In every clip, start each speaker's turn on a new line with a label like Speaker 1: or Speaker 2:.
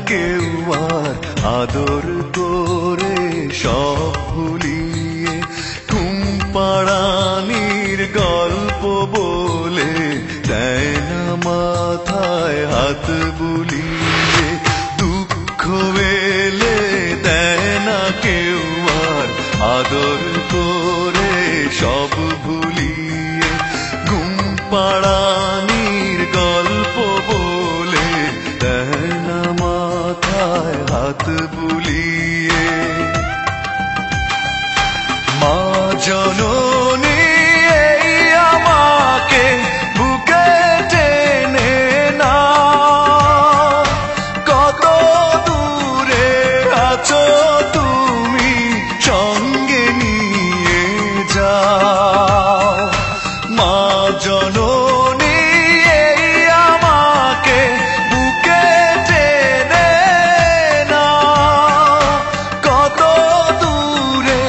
Speaker 1: কেউ আর আদর করে সব ভুলিয়ে ঘুম পাড়ানির গল্প বলে দেয় না মাথায় হাত বুলিয়ে। দুঃখ এলে দেয় না কেউ আর আদর করে সব ভুলিয়ে ঘুম পাড়ানির গল্প বলে দেয় না মাথায় হাত বুলিয়ে। মা জননী এই আমাকে বুকে টেনে না, কত দূরে আছো তুমি সঙ্গে নিয়ে যাও। মা জননী এই আমাকে বুকে টেনে না, কত দূরে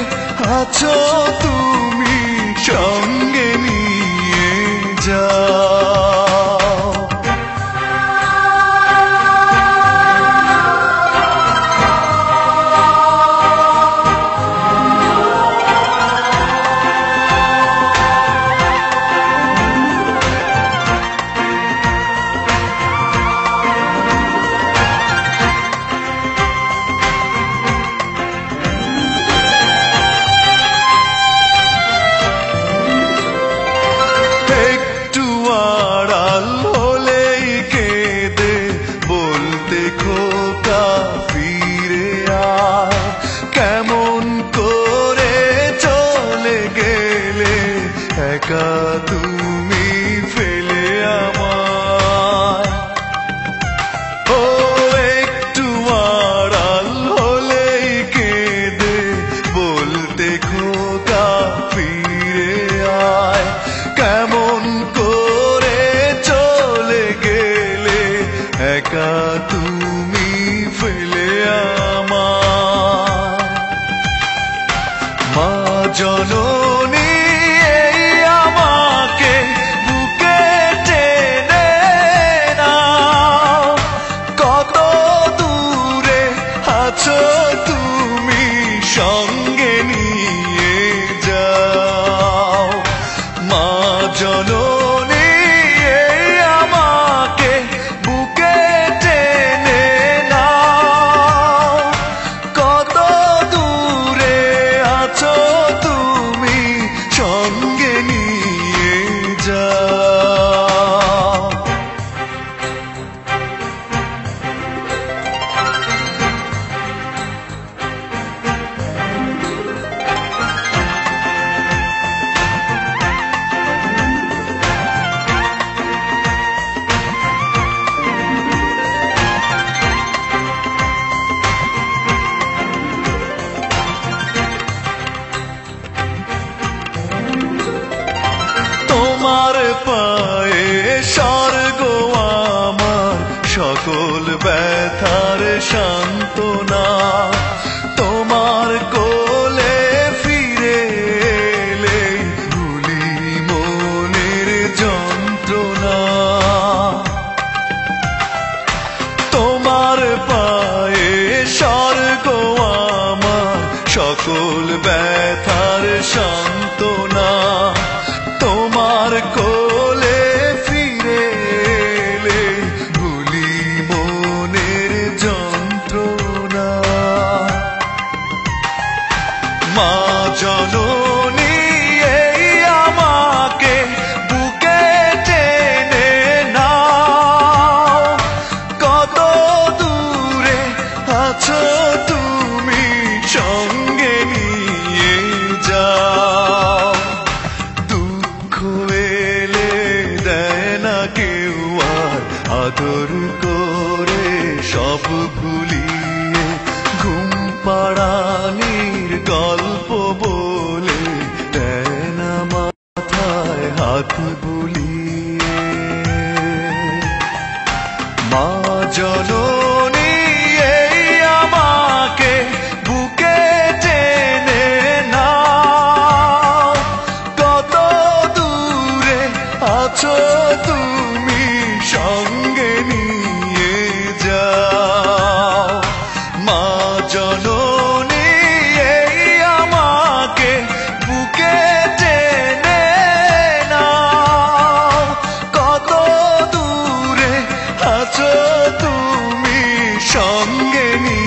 Speaker 1: আছো তুমি সঙ্গে নিয়ে যাও। একটু আড়াল হলেই কেঁদে বলতে খোকা ফিরে আয়, কেমন করে চলে গেলে একা তুমি ফেলে আমায়। ও একটু আড়াল হলেই কেঁদে বলতে খোকা ফিরে আয়, কেমন করে চলে গেলে একা তুমি ফেলে আমায়। মা জননী এই আমাকে বুকে টেনে নাও, কত দূরে আছো তুমি সঙ্গে নিয়ে যাও। মা জননী এই আমাকে বুকে টেনে নাও, কত দূরে আছো তুমি সঙ্গে নিয়ে যাও। তোমার পায়ে স্বর্গ আমার সকল ব্যথার সান্ত্বনা, তোমার কোলে ফিরে এলে ভুলি মনের যন্ত্রণা। তোমার পায়ে স্বর্গ আমার সকল ব্যথার সান্ত্বনা, তোমার কোলে ফিরে এলে ভুলি মনের যন্ত্রণা। মা জননী এই আমাকে বুকে টেনে নাও, কত দূরে আছো তুমি সঙ্গে নিয়ে যাও। দুঃখ এলে দেয় না কেউ আর আদর করে সব ভুলিয়ে ঘুম পাড়ানির গল্প বলে দেয় না মাথায় হাত বুলিয়ে। মা জননী এই আমাকে বুকে টেনে নাও, কত দূরে আছো তুমি সঙ্গে নিয়ে যাও। আছো তুমি সঙ্গে নিয়ে।